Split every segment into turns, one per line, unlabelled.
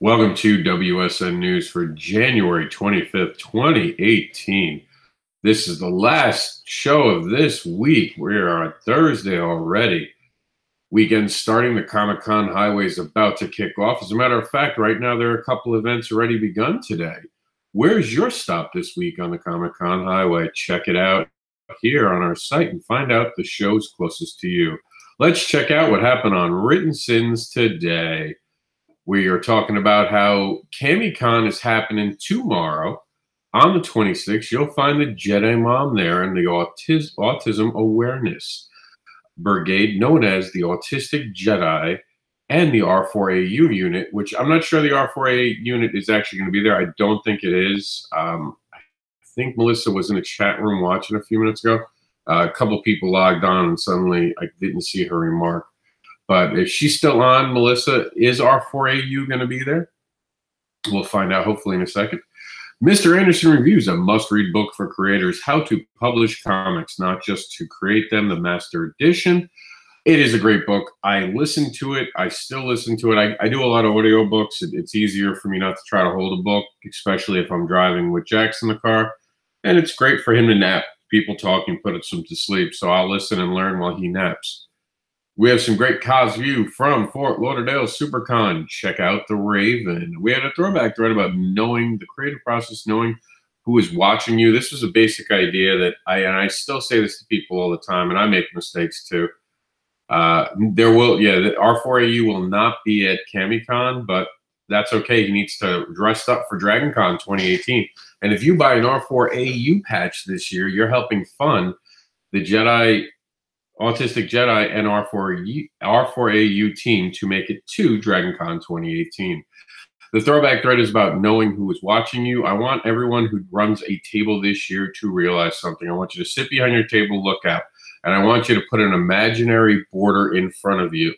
Welcome to WSN News for January 25th, 2018. This is the last show of this week. We are on Thursday already. Weekend starting. The Comic-Con highway is about to kick off. As a matter of fact, right now there are a couple events already begun today. Where's your stop this week on the Comic-Con highway? Check it out here on our site and find out the shows closest to you. Let's check out what happened on WrittenSiNs today. We are talking about how CamiCon is happening tomorrow on the 26th. You'll find the Jedi Mom there and the Autism Awareness Brigade, known as the Autistic Jedi, and the R4AU unit, which I'm not sure the R4A unit is actually going to be there. I don't think it is. I think Melissa was in a chat room watching a few minutes ago. A couple people logged on and suddenly I didn't see her remark. But if she's still on, Melissa, is R4AU going to be there? We'll find out hopefully in a second. Mr. Anderson Reviews, a must-read book for creators, how to publish comics, not just to create them, the Master Edition. It is a great book. I listen to it. I still listen to it. I do a lot of audio books. It's easier for me not to try to hold a book, especially if I'm driving with Jax in the car. And it's great for him to nap. People talking, put him to sleep. So I'll listen and learn while he naps. We have some great cause view from Fort Lauderdale SuperCon. Check out the Raven. We had a throwback thread about knowing the creative process, knowing who is watching you. This was a basic idea that I still say this to people all the time, and I make mistakes too. The R4AU will not be at CamiCon, but that's okay. He needs to dress up for DragonCon 2018. And if you buy an R4AU patch this year, you're helping fund the Autistic Jedi and R4AU team to make it to DragonCon 2018. The throwback thread is about knowing who is watching you. I want everyone who runs a table this year to realize something. I want you to sit behind your table, look out, and I want you to put an imaginary border in front of you.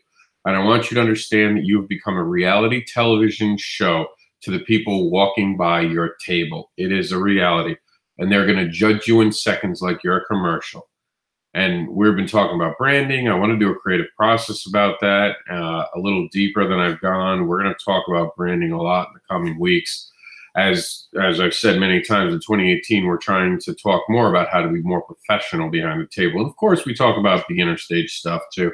And I want you to understand that you have become a reality television show to the people walking by your table. It is a reality, and they're going to judge you in seconds like you're a commercial. And we've been talking about branding. I want to do a creative process about that a little deeper than I've gone. We're going to talk about branding a lot in the coming weeks. As I've said many times, in 2018, we're trying to talk more about how to be more professional behind the table. And of course, we talk about beginner stage stuff too.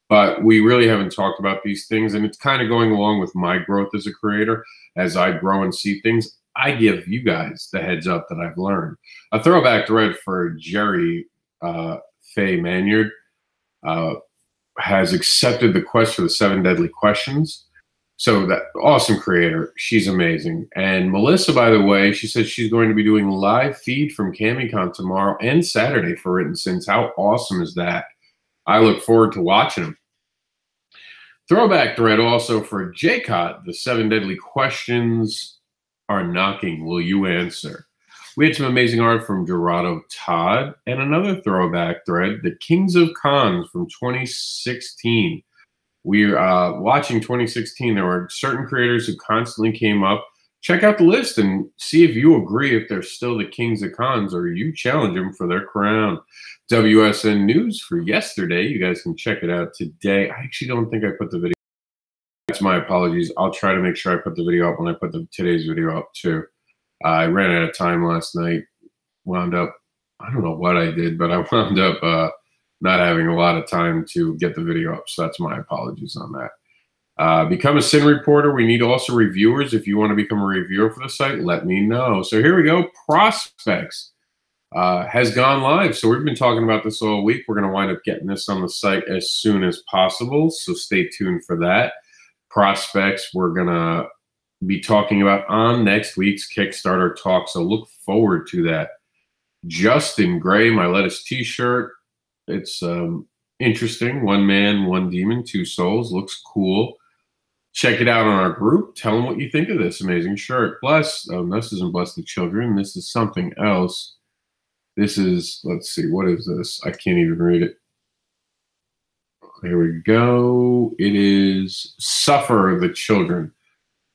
But we really haven't talked about these things. And it's kind of going along with my growth as a creator. As I grow and see things, I give you guys the heads up that I've learned. A throwback thread for Jerry Faye Manyard has accepted the quest for the 7 Deadly Questions. So that awesome creator. She's amazing. And Melissa, by the way, she says she's going to be doing live feed from CamiCon tomorrow and Saturday for WrittenSiNs. How awesome is that? I look forward to watching them. Throwback thread also for Jaycott. The 7 Deadly Questions are knocking. Will you answer? We had some amazing art from Dorado Todd, and another throwback thread, the Kings of Cons from 2016. We're watching 2016. There were certain creators who constantly came up. Check out the list and see if you agree if they're still the Kings of Cons or you challenge them for their crown. WSN News for yesterday. You guys can check it out today. I actually don't think I put the video. That's my apologies. I'll try to make sure I put the video up when I put today's video up too. I ran out of time last night, wound up, I don't know what I did, but I wound up not having a lot of time to get the video up. So that's my apologies on that. Become a Sin reporter. We need also reviewers. If you want to become a reviewer for the site, let me know. So here we go. Prospects has gone live. So we've been talking about this all week. We're going to wind up getting this on the site as soon as possible. So stay tuned for that. Prospects, we're going to be talking about on next week's Kickstarter talk, so look forward to that. Justin Gray, my lettuce t-shirt. It's interesting. 1 man, 1 demon, 2 souls. Looks cool. Check it out on our group. Tell them what you think of this amazing shirt. Bless. This isn't Bless the Children. This is something else. This is, let's see, what is this? I can't even read it. Here we go. It is Suffer the Children.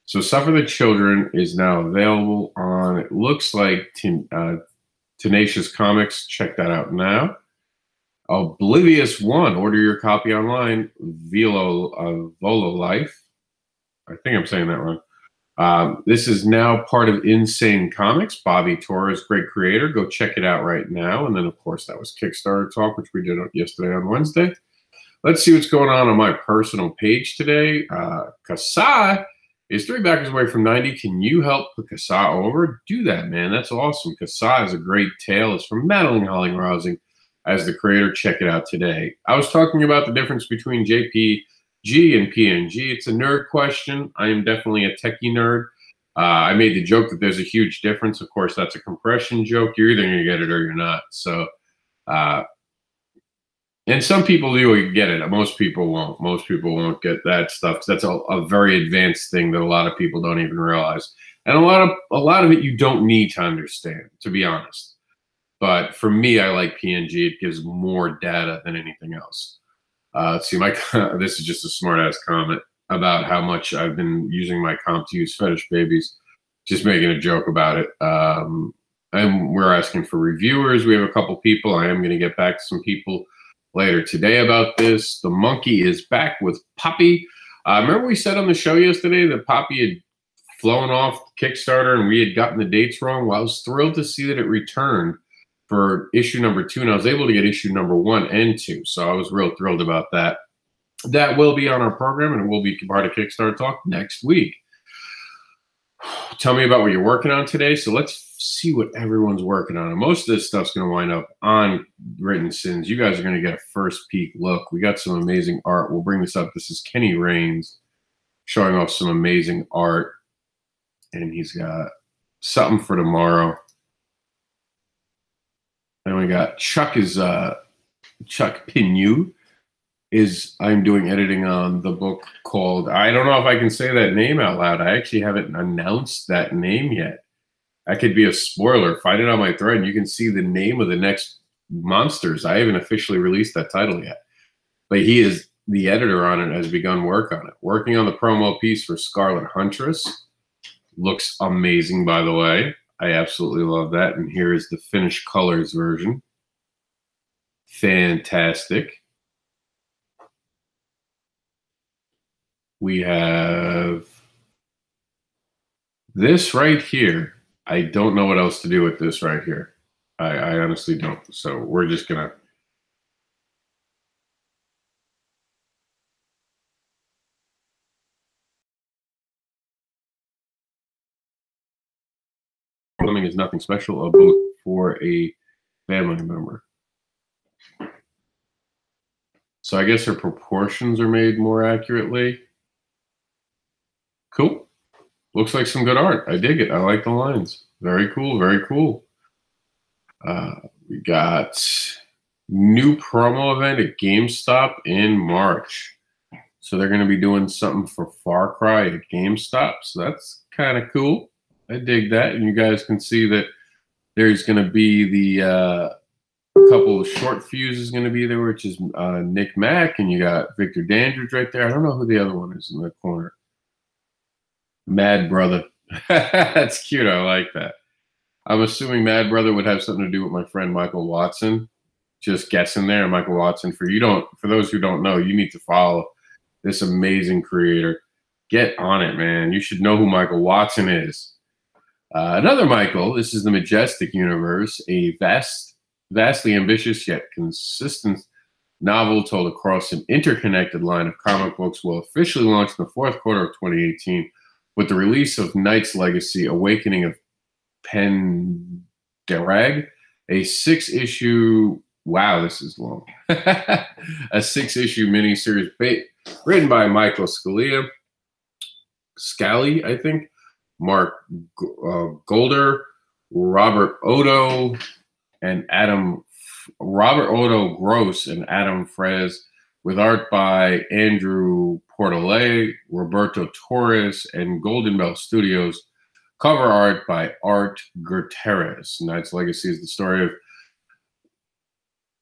So Suffer the Children is now available on, it looks like Tenacious Comics. Check that out now. Oblivious One. Order your copy online. Volo Life. I think I'm saying that wrong. This is now part of Insane Comics. Bobby Torres, great creator. Go check it out right now. And then, of course, that was Kickstarter talk, which we did yesterday on Wednesday. Let's see what's going on my personal page today. Kasai is 3 backers away from 90. Can you help put Kasai over? Do that, man. That's awesome. Kasai is a great tale. It's from Madeline Holling-Rousing as the creator. Check it out today. I was talking about the difference between JPG and PNG. It's a nerd question. I am definitely a techie nerd. I made the joke that there's a huge difference. Of course, that's a compression joke. You're either going to get it or you're not. So, and some people do get it. Most people won't. Most people won't get that stuff because that's a very advanced thing that a lot of people don't even realize. And a lot of it you don't need to understand, to be honest. But for me, I like PNG. It gives more data than anything else. Let's see, this is just a smart-ass comment about how much I've been using my comp to use Fetish Babies. Just making a joke about it. And we're asking for reviewers. We have a couple people. I am going to get back to some people later today about this. The monkey is back with Poppy. Remember we said on the show yesterday that Poppy had flown off Kickstarter and we had gotten the dates wrong? Well, I was thrilled to see that it returned for issue number 2, and I was able to get issue number 1 and 2. So I was real thrilled about that. That will be on our program, and it will be part of Kickstarter Talk next week. Tell me about what you're working on today. So let's see what everyone's working on. And most of this stuff's going to wind up on WrittenSiNs. You guys are going to get a first peek look. We got some amazing art. We'll bring this up. This is Kenny Rains showing off some amazing art. And he's got something for tomorrow. And we got Chuck Pinu I'm doing editing on the book called, I don't know if I can say that name out loud. I actually haven't announced that name yet. That could be a spoiler. Find it on my thread and you can see the name of the next monsters. I haven't officially released that title yet. But he is the editor on it, has begun work on it. Working on the promo piece for Scarlet Huntress. Looks amazing, by the way. I absolutely love that. And here is the finished colors version. Fantastic. We have this right here. I don't know what else to do with this right here. I honestly don't. So we're just going to. Plumbing is nothing special, a boat for a family member. So I guess her proportions are made more accurately. Cool. Looks like some good art. I dig it. I like the lines. Very cool. Very cool. We got new promo event at GameStop in March. So they're going to be doing something for Far Cry at GameStop. So that's kind of cool. I dig that. And you guys can see that there's going to be the couple of short fuses going to be there, which is Nick Mack. And you got Victor Dandridge right there. I don't know who the other one is in the corner. Mad Brother. That's cute. I like that. I'm assuming Mad Brother would have something to do with my friend Michael Watson. Just guessing there. Michael Watson. For those who don't know, you need to follow this amazing creator. Get on it, man. You should know who Michael Watson is. Another Michael. This is the Majestic Universe, a vastly ambitious yet consistent novel told across an interconnected line of comic books will officially launch in the 4th quarter of 2018 with the release of Knight's Legacy, Awakening of Pendrag, a 6-issue, wow, this is long, a 6-issue miniseries written by Michael Scally, I think, Mark Golder, Robert Odo Gross and Adam Frez, with art by Andrew Portale, Roberto Torres, and Golden Bell Studios. Cover art by Art Gutierrez. Knight's Legacy is the story of...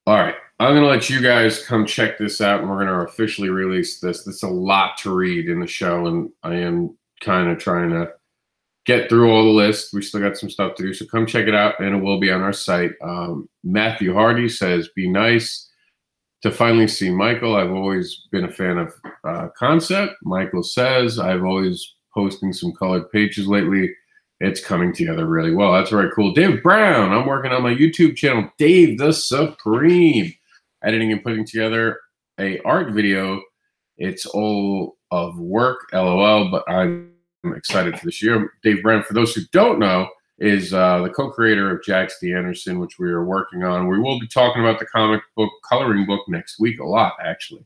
All right, I'm going to let you guys come check this out, and we're going to officially release this. There's a lot to read in the show, and I am kind of trying to get through all the lists. We still got some stuff to do, so come check it out, and it will be on our site. Matthew Hardy says, be nice. to finally see Michael. I've always been a fan of concept. Michael says, I've always posting some colored pages lately. It's coming together really well. That's very cool. Dave Brown, I'm working on my YouTube channel, Dave the Supreme, editing and putting together a art video. It's all of work, LOL, but I'm excited for this year. Dave Brown, for those who don't know, is the co-creator of Jax the Anderson, which we are working on. We will be talking about the comic book coloring book next week a lot, actually,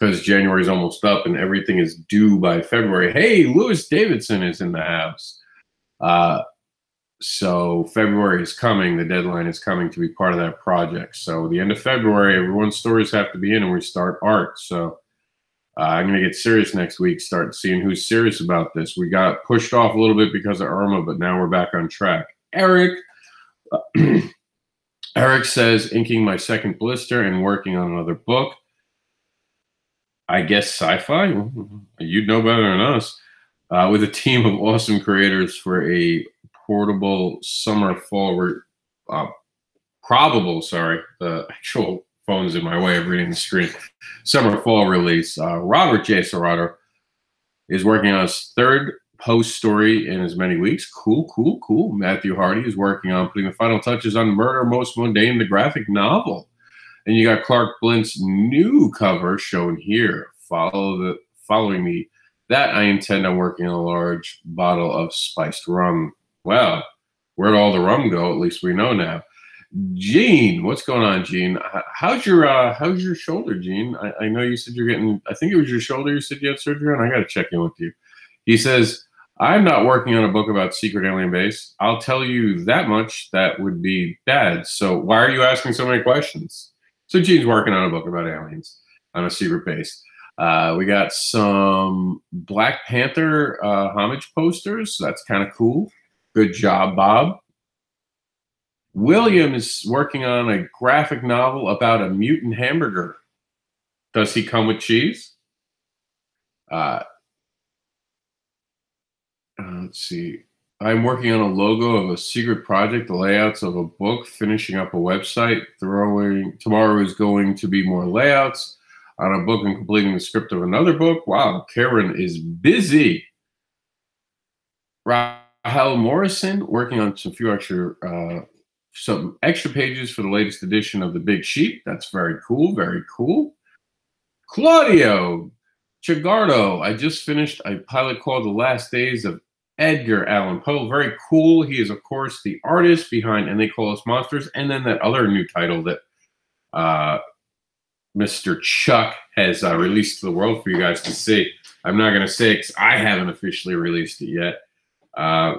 because January is almost up and everything is due by February. Hey, Lewis Davidson is in the house. So February is coming. The deadline is coming to be part of that project. So the end of February, everyone's stories have to be in and we start art. So I'm going to get serious next week, start seeing who's serious about this. We got pushed off a little bit because of Irma, but now we're back on track. Eric. Eric says, inking my second blister and working on another book. I guess sci-fi? You'd know better than us. With a team of awesome creators for a portable summer fall, the actual phone's in my way of reading the screen. Summer fall release. Robert J. Serrato is working on his third post story in as many weeks. Cool. Matthew Hardy is working on putting the final touches on Murder Most Mundane, the graphic novel. And you got Clark Blint's new cover shown here. Following me. That I intend on working on a large bottle of spiced rum. Well, where'd all the rum go? At least we know now. Gene, what's going on, Gene? How's your shoulder, Gene? I know you said you're getting, I think it was your shoulder you said you had surgery on. I got to check in with you. He says, I'm not working on a book about secret alien base. I'll tell you that much. That would be bad. So why are you asking so many questions? So Gene's working on a book about aliens on a secret base. We got some Black Panther homage posters. That's kind of cool. Good job, Bob. William is working on a graphic novel about a mutant hamburger. Does he come with cheese? Let's see. I'm working on a logo of a secret project, the layouts of a book, finishing up a website. Tomorrow is going to be more layouts on a book and completing the script of another book. Wow, Karen is busy. Rahel Morrison working on some extra pages for the latest edition of The Big Sheep. That's very cool, very cool. Claudio Chigardo, I just finished a pilot called The Last Days of Edgar Allan Poe. Very cool. He is, of course, the artist behind And They Call Us Monsters, and then that other new title that Mr. Chuck has released to the world for you guys to see. I'm not going to say it because I haven't officially released it yet.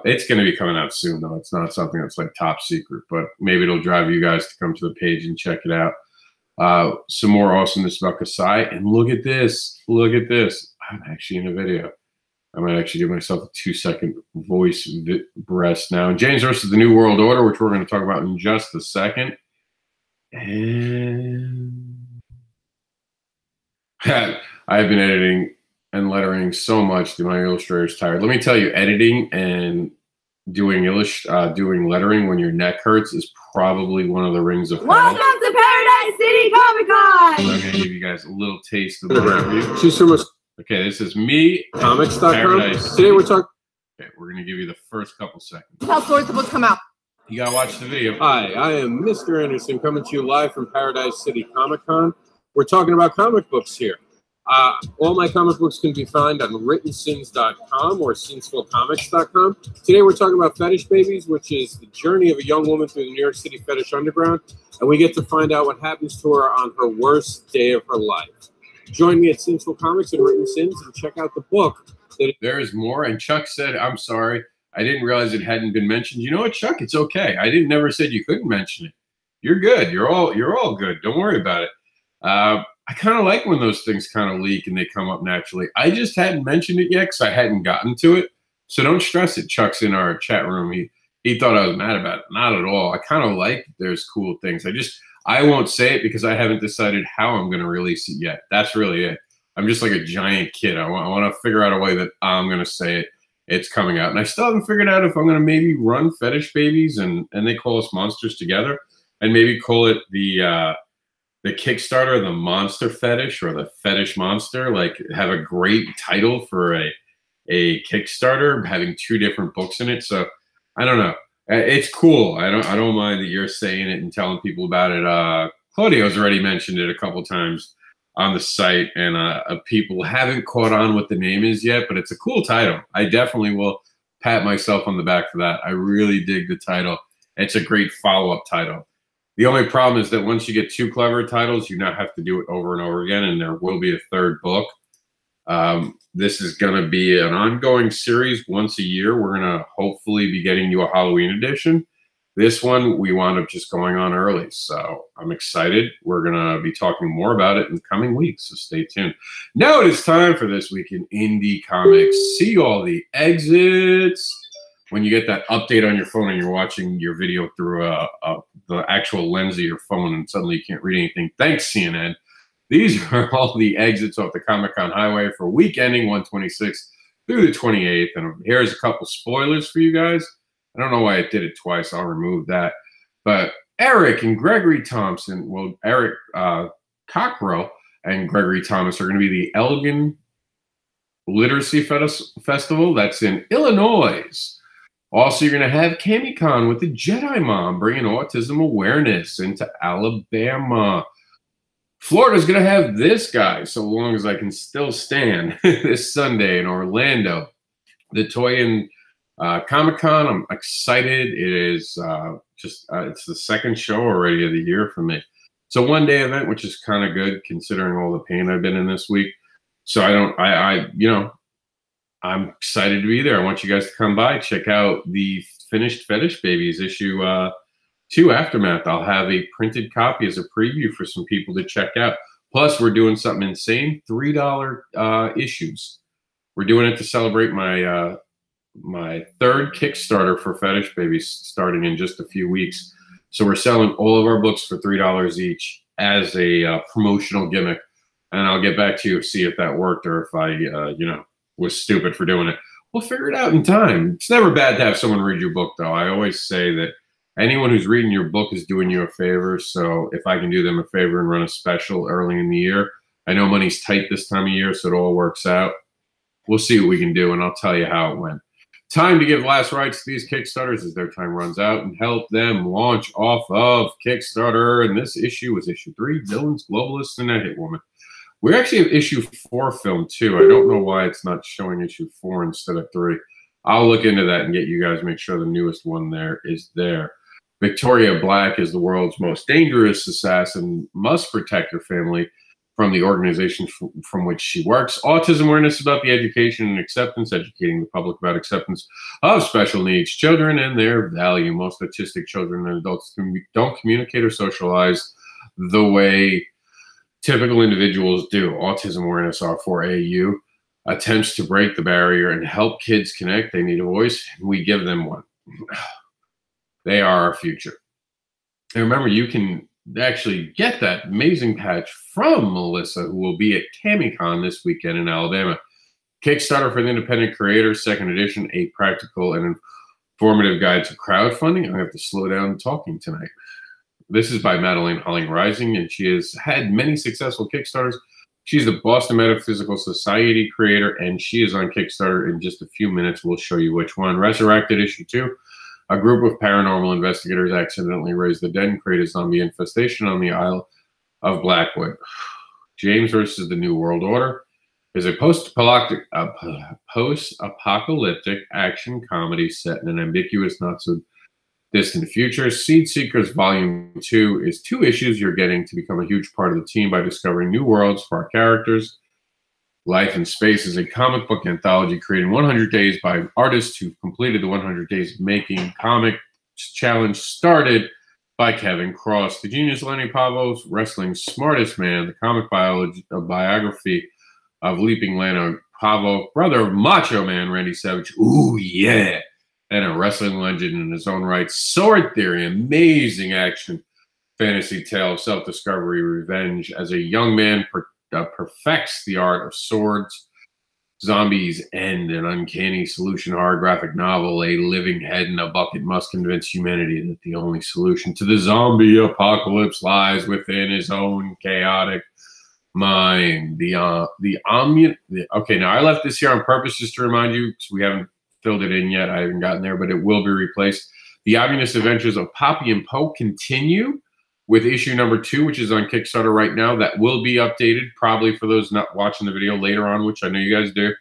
It's going to be coming out soon, though. It's not something that's like top secret, but maybe it'll drive you guys to come to the page and check it out. Some more awesomeness about Kasai. And look at this. Look at this. I'm actually in a video. I might actually give myself a 2-second voice rest now. And James versus the New World Order, which we're going to talk about in just a second. And I've been editing and lettering so much that my illustrator's tired. Let me tell you, editing and doing lettering when your neck hurts is probably one of the rings of hell.
Welcome to Paradise City Comic Con!
I'm going to give you guys a little taste of the review.
She's from
Okay, this is me.
Comics.com. Today we're talking.
Okay, we're going to give you the first couple seconds.
How stories supposed to come out?
You got to watch the video.
Hi, I am Mr. Anderson coming to you live from Paradise City Comic Con. We're talking about comic books here. All my comic books can be found on WrittenSiNs.com or SinsvilleComics.com. Today we're talking about Fetish Babies, which is the journey of a young woman through the New York City fetish underground, and we get to find out what happens to her on her worst day of her life. Join me at Sinsville Comics and WrittenSiNs and check out the book.
There is more, and Chuck said, I'm sorry, I didn't realize it hadn't been mentioned. You know what, Chuck? It's okay. I never said you couldn't mention it. You're good. You're all good. Don't worry about it. I kind of like when those things kind of leak and they come up naturally. I just hadn't mentioned it yet because I hadn't gotten to it. So don't stress it. Chuck's in our chat room. He thought I was mad about it. Not at all. I kind of like there's cool things. I won't say it because I haven't decided how I'm going to release it yet. That's really it. I'm just like a giant kid. I want to figure out a way that I'm going to say it. It's coming out. And I still haven't figured out if I'm going to maybe run Fetish Babies and They Call Us Monsters together and maybe call it the the Kickstarter, the Monster Fetish or the Fetish Monster, like have a great title for a Kickstarter, having 2 different books in it. So I don't know. It's cool. I don't mind that you're saying it and telling people about it. Claudio's already mentioned it a couple times on the site, and people haven't caught on what the name is yet, but it's a cool title. I definitely will pat myself on the back for that. I really dig the title. It's a great follow-up title. The only problem is that once you get 2 clever titles, you now have to do it over and over again, and there will be a 3rd book. This is going to be an ongoing series once a year. We're going to hopefully be getting you a Halloween edition. This one, we wound up just going on early, so I'm excited. We're going to be talking more about it in the coming weeks, so stay tuned. Now it is time for This Week in Indie Comics. See all the exits. When you get that update on your phone and you're watching your video through the actual lens of your phone and suddenly you can't read anything, thanks, CNN. These are all the exits off the Comic-Con highway for week ending 1/26 through the 28th. And here's a couple spoilers for you guys. I don't know why I did it twice. I'll remove that. But Eric and Gregory Thompson, well, Eric Cockrell and Gregory Thomas are going to be the Elgin Literacy Festival. That's in Illinois. Also, you're going to have CamiCon with the Jedi Mom, bringing autism awareness into Alabama. Florida's going to have this guy, so long as I can still stand, this Sunday in Orlando. The Toy and Comic-Con, I'm excited. It is it's the 2nd show already of the year for me. It's a 1-day event, which is kind of good considering all the pain I've been in this week. So I'm excited to be there. I want you guys to come by, check out the finished Fetish Babies issue 2 Aftermath. I'll have a printed copy as a preview for some people to check out. Plus, we're doing something insane, $3 issues. We're doing it to celebrate my my 3rd Kickstarter for Fetish Babies starting in just a few weeks. So we're selling all of our books for $3 each as a promotional gimmick. And I'll get back to you to see if that worked or if I, was stupid for doing it. We'll figure it out in time. It's never bad to have someone read your book, though. I always say that anyone who's reading your book is doing you a favor. So if I can do them a favor and run a special early in the year, I know money's tight this time of year, so it all works out. We'll see what we can do, and I'll tell you how it went. Time to give last rites to these Kickstarters as their time runs out and help them launch off of Kickstarter. And this issue was issue 3, Villains, Globalists, and a Hit Woman. We actually have issue 4 filmed too. I don't know why it's not showing issue 4 instead of 3. I'll look into that and get you guys, make sure the newest one there is there. Victoria Black is the world's most dangerous assassin, must protect her family from the organization from which she works. Autism awareness about the education and acceptance, educating the public about acceptance of special needs children and their value. Most autistic children and adults don't communicate or socialize the way typical individuals do. Autism awareness R4AU attempts to break the barrier and help kids connect. They need a voice, and we give them one. They are our future. And remember, you can actually get that amazing patch from Melissa, who will be at CamiCon this weekend in Alabama. Kickstarter for the Independent Creator, 2nd edition, a practical and informative guide to crowdfunding. I have to slow down talking tonight. This is by Madeline Holling Rising, and she has had many successful Kickstarters. She's the Boston Metaphysical Society creator, and she is on Kickstarter in just a few minutes. We'll show you which one. Resurrected issue 2. A group of paranormal investigators accidentally raise the dead and create a zombie infestation on the Isle of Blackwood. James versus the New World Order is a post-apocalyptic action comedy set in an ambiguous, not-so-distant future. Seed Seekers Volume 2 is 2 issues you're getting to become a huge part of the team by discovering new worlds for our characters. Life in Space is a comic book anthology created in 100 days by artists who completed the 100 Days of Making Comic Challenge, started by Kevin Cross. The genius Lenny Pavos, wrestling's smartest man, the comic biography of Leaping Lano Pavo, brother of Macho Man Randy Savage, ooh yeah, and a wrestling legend in his own right. Sword Theory, amazing action fantasy tale of self-discovery, revenge as a young man perfects the art of swords. Zombies End, an uncanny solution horror graphic novel. A living head in a bucket must convince humanity that the only solution to the zombie apocalypse lies within his own chaotic mind. Okay, now I left this here on purpose just to remind you, because we haven't filled it in yet. I haven't gotten there, but it will be replaced. The ominous adventures of Poppy and Poe continue with issue number 2, which is on Kickstarter right now. That will be updated probably for those not watching the video later on, which I know you guys do.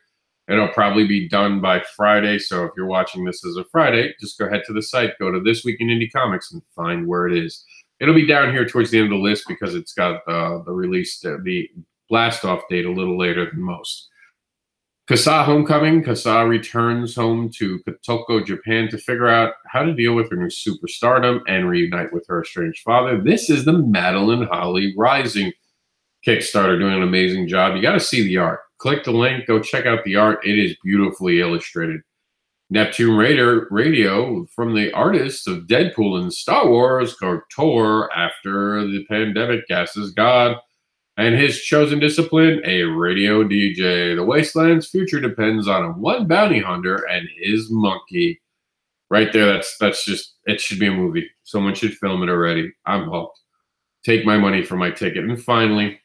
It'll probably be done by Friday. So if you're watching this as a Friday, just go ahead to the site, go to This Week in Indie Comics, and find where it is. It'll be down here towards the end of the list because it's got the release, the blast off date a little later than most. Kasa Homecoming. Kasa returns home to Kotoko, Japan to figure out how to deal with her new superstardom and reunite with her estranged father. This is the Madeline Holly Rising Kickstarter, doing an amazing job. You got to see the art. Click the link. Go check out the art. It is beautifully illustrated. Neptune Radio, from the artists of Deadpool and Star Wars, Kotor, after the pandemic gasses God and his chosen discipline, a radio DJ. The Wasteland's future depends on one bounty hunter and his monkey. Right there, that's just, it should be a movie. Someone should film it already. I'm hooked. Take my money for my ticket. And finally,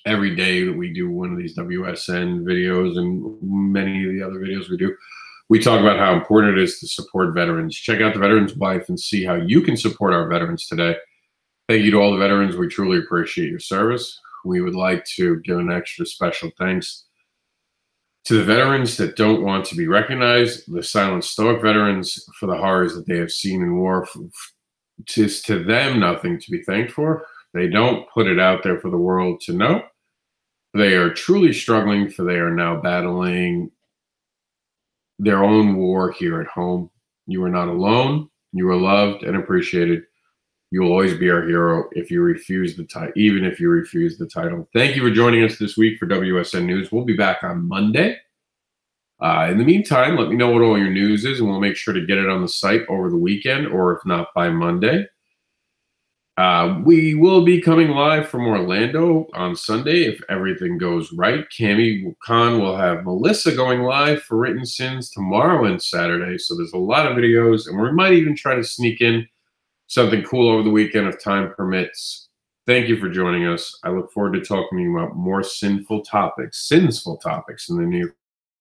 every day that we do one of these WSN videos and many of the other videos we do, we talk about how important it is to support veterans. Check out the Veterans Wife and see how you can support our veterans today. Thank you to all the veterans. We truly appreciate your service. We would like to give an extra special thanks to the veterans that don't want to be recognized, the silent stoic veterans for the horrors that they have seen in war. Tis to them nothing to be thanked for. They don't put it out there for the world to know. They are truly struggling, for they are now battling their own war here at home. You are not alone. You are loved and appreciated. You will always be our hero if you refuse the title, even if you refuse the title. Thank you for joining us this week for WSN News. We'll be back on Monday. In the meantime, let me know what all your news is, and we'll make sure to get it on the site over the weekend, or if not, by Monday. We will be coming live from Orlando on Sunday if everything goes right. Cami Khan will have Melissa going live for WrittenSiNs tomorrow and Saturday. So there's a lot of videos, and we might even try to sneak in something cool over the weekend if time permits. Thank you for joining us. I look forward to talking to you about more sinful topics in the near